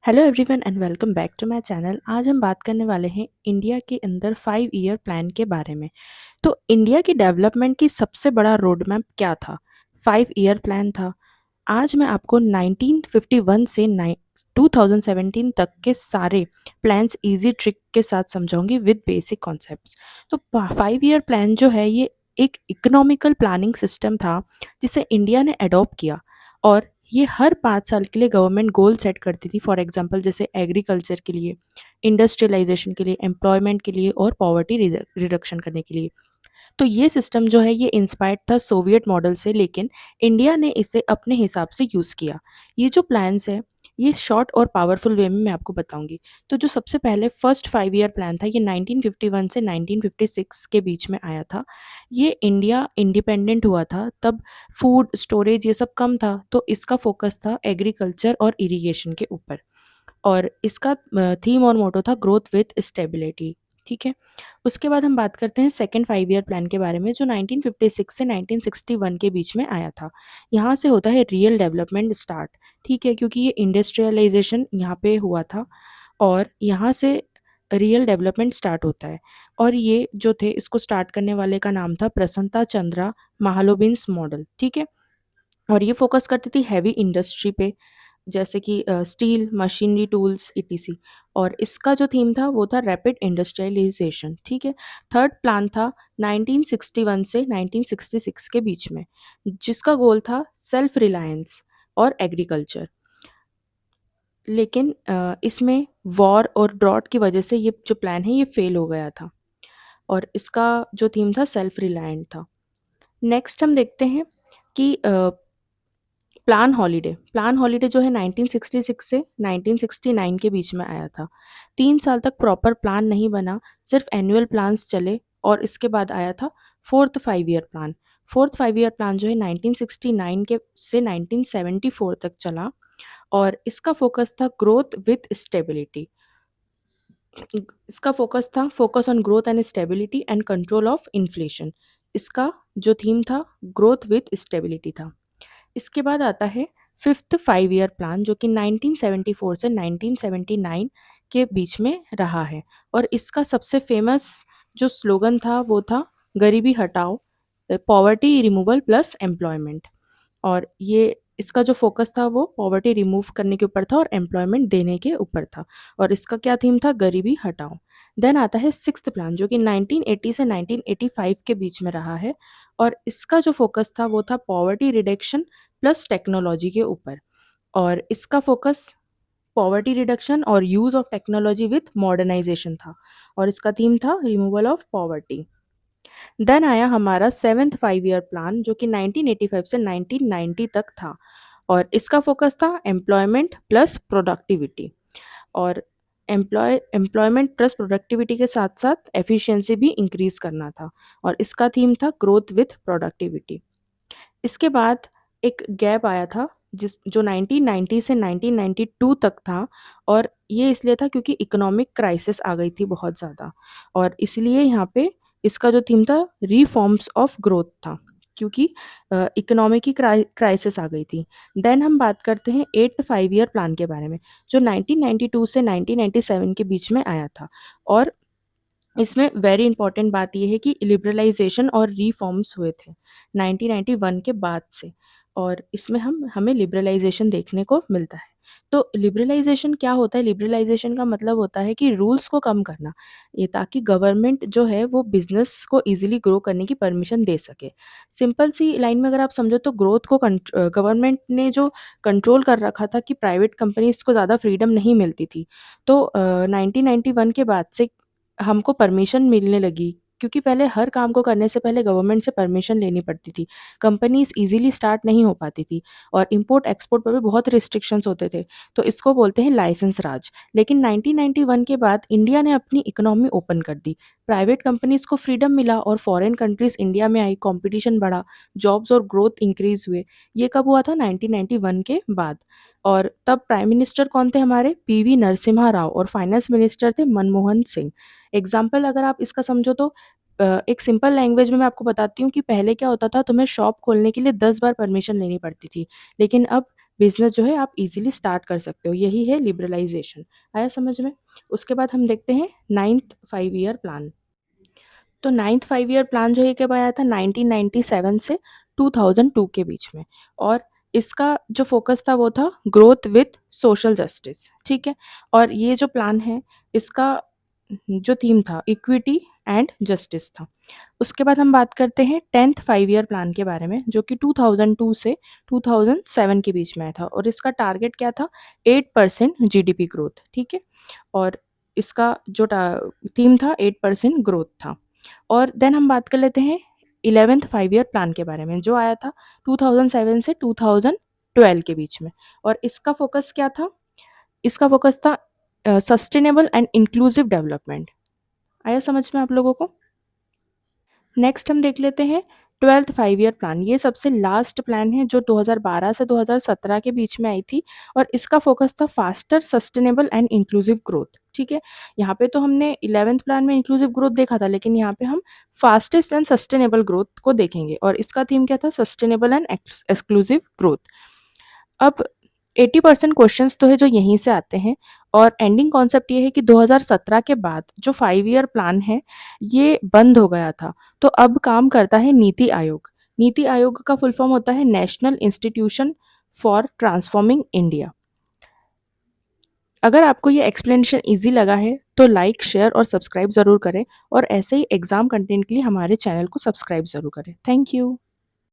Hello everyone and welcome back to my channel. आज हम बात करने वाले हैं इंडिया के अंदर 5 ईयर प्लान के बारे में। तो इंडिया की डेवलपमेंट की सबसे बड़ा रोड मैप क्या था? 5 ईयर प्लान था। आज मैं आपको 1951 से 2017 तक के सारे प्लान्स इजी ट्रिक के साथ समझाऊंगी विद बेसिक कॉन्सेप्ट्स। तो 5 ईयर प्लान जो है ये एक इकोनॉमिकल प्लानिंग सिस्टम था जिसे इंडिया ने अडॉप्ट किया। और ये हर 5 साल के लिए गवर्नमेंट गोल सेट करती थी। फॉर एग्जांपल जैसे एग्रीकल्चर के लिए, इंडस्ट्रियलाइजेशन के लिए, एम्प्लॉयमेंट के लिए और पॉवर्टी रिडक्शन करने के लिए। तो ये सिस्टम जो है ये इंस्पायर्ड था सोवियत मॉडल से, लेकिन इंडिया ने इसे अपने हिसाब से यूज़ किया। ये जो प्लान्स है ये शॉर्ट और पावरफुल वे में मैं आपको बताऊंगी। तो जो सबसे पहले फर्स्ट 5 ईयर प्लान था ये 1951 से 1956 के बीच में आया था। ये इंडिया इंडिपेंडेंट हुआ था तब, फूड स्टोरेज ये सब कम था, तो इसका फोकस था एग्रीकल्चर और इरिगेशन के ऊपर। और इसका थीम और मोटो था ग्रोथ विथ स्टेबिलिटी। ठीक है। उसके बाद हम बात करते हैं सेकेंड 5 ईयर प्लान के बारे में जो 1956 से 1961 के बीच में आया था। यहाँ से होता है रियल डेवलपमेंट स्टार्ट। ठीक है, क्योंकि ये इंडस्ट्रियलाइजेशन यहाँ पे हुआ था और यहाँ से रियल डेवलपमेंट स्टार्ट होता है। और ये जो थे इसको स्टार्ट करने वाले का नाम था प्रसन्नता चंद्रा महालोबिन्स मॉडल। ठीक है। और ये फोकस करती थी हैवी इंडस्ट्री पे, जैसे कि स्टील, मशीनरी, टूल्स, ईटीसी। और इसका जो थीम था वो था रैपिड इंडस्ट्रियलाइजेशन। ठीक है। थर्ड प्लान था 1961 से 1966 के बीच में, जिसका गोल था सेल्फ रिलायंस और एग्रीकल्चर। लेकिन इसमें वॉर और ड्रॉट की वजह से ये जो प्लान है ये फेल हो गया था। और इसका जो थीम था सेल्फ रिलायंट था। नेक्स्ट हम देखते हैं कि प्लान हॉलीडे जो है 1966 से 1969 के बीच में आया था। 3 साल तक प्रॉपर प्लान नहीं बना, सिर्फ एनुअल प्लान्स चले। और इसके बाद आया था fourth 5 year plan. Fourth 5 year plan जो है 1969 के से 1974 तक चला। और इसका फोकस था ग्रोथ विथ स्टेबिलिटी। इसका focus on growth and stability and control of inflation. इसका जो थीम था ग्रोथ विथ स्टेबिलिटी था। इसके बाद आता है फिफ्थ 5 ईयर प्लान जो कि 1974 से 1979 के बीच में रहा है। और इसका सबसे फेमस जो स्लोगन था वो था गरीबी हटाओ, पॉवर्टी रिमूवल प्लस एम्प्लॉयमेंट। और ये इसका जो फोकस था वो पॉवर्टी रिमूव करने के ऊपर था और एम्प्लॉयमेंट देने के ऊपर था। और इसका क्या थीम था? गरीबी हटाओ। देन आता है सिक्स्थ प्लान जो कि 1980 से 1985 के बीच में रहा है। और इसका जो फोकस था वो था पॉवर्टी रिडक्शन प्लस टेक्नोलॉजी के ऊपर। और इसका फोकस पॉवर्टी रिडक्शन और use of technology with modernisation था। और इसका थीम था रिमूवल ऑफ पॉवर्टी। देन आया हमारा सेवेंथ 5 ईयर प्लान जो कि 1985 से 1990 तक था। और इसका फोकस था एम्प्लॉयमेंट प्लस प्रोडक्टिविटी। और एम्प्लॉयमेंट प्लस प्रोडक्टिविटी के साथ साथ एफिशिएंसी भी इंक्रीज करना था। और इसका थीम था ग्रोथ विथ प्रोडक्टिविटी। इसके बाद एक गैप आया था जिस जो 1990 से 1992 तक था। और ये इसलिए था क्योंकि इकोनॉमिक क्राइसिस आ गई थी बहुत ज़्यादा। और इसलिए यहाँ पे इसका जो थीम था रिफॉर्म्स ऑफ ग्रोथ था, क्योंकि इकोनॉमिक की क्राइसिस आ गई थी। देन हम बात करते हैं एट्थ 5 ईयर प्लान के बारे में जो 1992 से 1997 के बीच में आया था। और इसमें वेरी इंपॉर्टेंट बात यह है कि लिबरलाइजेशन और रिफॉर्म्स हुए थे 1991 के बाद से। और इसमें हमें लिबरलाइजेशन देखने को मिलता है। तो लिबरलाइजेशन क्या होता है? लिबरलाइजेशन का मतलब होता है कि रूल्स को कम करना, ये ताकि गवर्नमेंट जो है वो बिजनेस को इजीली ग्रो करने की परमिशन दे सके। सिंपल सी लाइन में अगर आप समझो तो ग्रोथ को गवर्नमेंट ने जो कंट्रोल कर रखा था कि प्राइवेट कंपनीज को ज़्यादा फ्रीडम नहीं मिलती थी। तो 1991 के बाद से हमको परमिशन मिलने लगी, क्योंकि पहले हर काम को करने से पहले गवर्नमेंट से परमिशन लेनी पड़ती थी। कंपनीज इजीली स्टार्ट नहीं हो पाती थी और इंपोर्ट एक्सपोर्ट पर भी बहुत रिस्ट्रिक्शंस होते थे। तो इसको बोलते हैं लाइसेंस राज। लेकिन 1991 के बाद इंडिया ने अपनी इकोनॉमी ओपन कर दी, प्राइवेट कंपनीज को फ्रीडम मिला और फॉरेन कंट्रीज इंडिया में आई, कंपटीशन बढ़ा, जॉब्स और ग्रोथ इंक्रीज हुए। ये कब हुआ था? 1991 के बाद। और तब प्राइम मिनिस्टर कौन थे हमारे? पीवी नरसिम्हा राव। और फाइनेंस मिनिस्टर थे मनमोहन सिंह। एग्जाम्पल अगर आप इसका समझो तो एक सिंपल लैंग्वेज में मैं आपको बताती हूँ कि पहले क्या होता था, तुम्हें शॉप खोलने के लिए 10 बार परमिशन लेनी पड़ती थी। लेकिन अब बिज़नेस जो है आप ईज़िली स्टार्ट कर सकते हो। यही है लिबरलाइज़ेशन। आया समझ में? उसके बाद हम देखते हैं 9th 5 ईयर प्लान। तो 9th 5 ईयर प्लान जो है कब आया था 1997 से 2002 के बीच में, और इसका जो फ़ोकस था वो था ग्रोथ विथ सोशल जस्टिस, ठीक है? और ये जो प्लान है इसका जो थीम था इक्विटी एंड जस्टिस था। उसके बाद हम बात करते हैं 10th 5 ईयर प्लान के बारे में, जो कि 2002 से 2007 के बीच में आया था, और इसका टारगेट क्या था 8% जीडीपी ग्रोथ, ठीक है? और इसका जो थीम था 8% ग्रोथ था। और देन हम बात कर लेते हैं 11th 5 ईयर प्लान के बारे में, जो आया था 2007 से 2012 के बीच में, और इसका फ़ोकस क्या था? इसका फ़ोकस था सस्टेनेबल एंड इंक्लूसिव डेवलपमेंट। आया समझ में आप लोगों को? नेक्स्ट हम देख लेते हैं 12th 5 ईयर प्लान। ये सबसे लास्ट प्लान है जो 2012 से 2017 के बीच में आई थी, और इसका फ़ोकस था faster, sustainable and inclusive growth, ठीक है? यहाँ पे तो हमने 11th प्लान में इंक्लूसिव ग्रोथ देखा था, लेकिन यहाँ पे हम फास्टेस्ट एंड सस्टेनेबल ग्रोथ को देखेंगे, और इसका थीम क्या था? Sustainable and exclusive growth. अब 80% क्वेश्चंस तो है जो यहीं से आते हैं, और एंडिंग कॉन्सेप्ट ये है कि 2017 के बाद जो 5 ईयर प्लान है, ये बंद हो गया था। तो अब काम करता है नीति आयोग। नीति आयोग का फुल फॉर्म होता है national institution for transforming India. अगर आपको ये एक्सप्लेनेशन ईज़ी लगा है, तो लाइक, शेयर और सब्सक्राइब ज़रूर करें, और ऐसे ही एग्ज़ाम कंटेंट के लिए हमारे चैनल को सब्सक्राइब ज़रूर करें। Thank you.